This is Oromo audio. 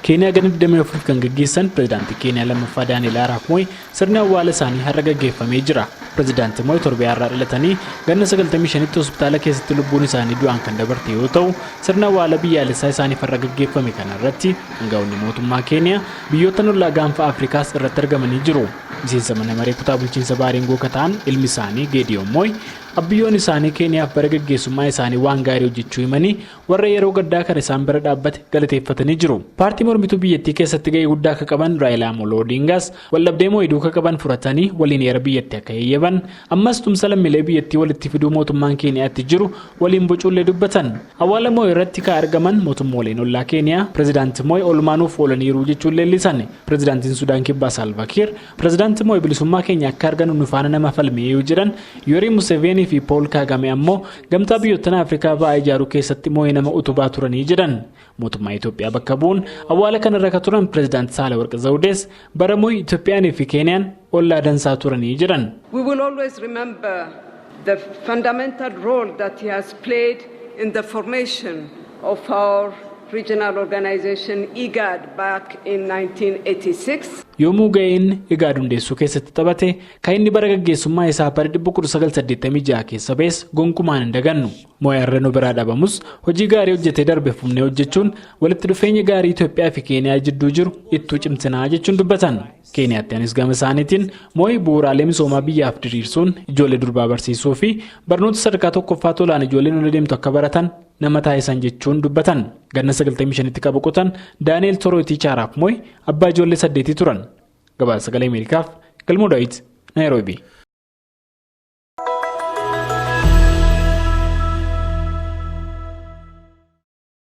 Keeniyaa gana 24 kan gaggeessan pirezidaantii Keeniyaa lammaffaa Daani'eel Arap Mooy sirna awwaala isaanii har'a gaggeeffamee jira. Pirezidaantii Mooy torbee har'aa dhalatanii ganna 95tti hospitaala keessatti lubbuun isaanii du'aan kan dabarte yoo ta'u, sirna awwaala biyyaalessaa isaaniif har'a gaggeeffame kana irratti aangaa'onni mootummaa Keeniyaa biyyoota ollaa gaanfa Afrikaas irratti argamanii jiru. Miseensa mana maree kutaa bulchiinsa Baaringoo kataan ilmi isaanii Geediyoon Mooy abbiyoon isaanii Keeniyaaf bara gaggeessummaa isaanii waan gaarii hojjechuu himanii warra yeroo gaddaa kan isaan bira dhaabbate galateeffatanii jiru. Paartii mormituu biyyattii keessatti gahee guddaa akka qaban Raayilaa Amolo Odingaas waldhabdee Mooy duukaa qaban furatanii waliin heera biyyattii akka eeyyaban ammas tumsa lammiilee biyyattii walitti fiduu mootummaan Keeniyaatti jiru waliin bocuullee dubbatan. Awwaala Mooy irratti kan argaman mootummooleen ollaa Keeniyaa pirezidaantii Mooy olmaanuuf oolaniiru jechuun leellisan. Pirezidaantiin Sudaan Kibbaa Salva Kiir pirezidaantii Mooy bilisummaa keenya akka arganu nu faana nama falmee yoo jedhan Yoweri Museveni fi Paul Kagame ammoo gamtaa biyyoota Afrikaa ba'aa ijaaruu keessatti Mooy nama utubaa turanii jedhan. Mootummaa Itoophiyaa bakka bu'uun awwaala kanarra kan turan pirezidaantii Saahilawarq Zawudees bara Mooy Itoophiyaa fi Keeniyaan ollaa dansaa turanii jedhan. We will always remember the fundamental role that he has played in the formation of our regional organization IGAD back in 1986. Yommuu ga'een IGAD hundeessuu keessatti taphate kan inni bara gaggeessummaa isaa bara 1986 keessa ba'es gonkumaan hin dagannu. Mooy har'a nu biraa dhabamus hojii gaarii hojjetee darbe fufnee hojjechuun walitti dhufeenya gaarii Itoophiyaa fi Keeniyaa jidduu jiru ittuu cimsinaa jechuun dubbatan. Keeniyaattis gama isaaniitiin Mooy bu'uuraalee misoomaa biyyaaf diriirsuun ijoollee durbaa barsiisuu fi barnoota sadarkaa tokkoffaa tolaan ijoolleen ol deemtu akka baratan nama taasisan jechuun dubbatan. Ganna 95tti qabuqotan Daani'eel Torootii Arap Mooy abbaa ijoollee 8 turan. Gabaasa Sagalee Ameerikaaf Galmoo Daawit Naayiroobii.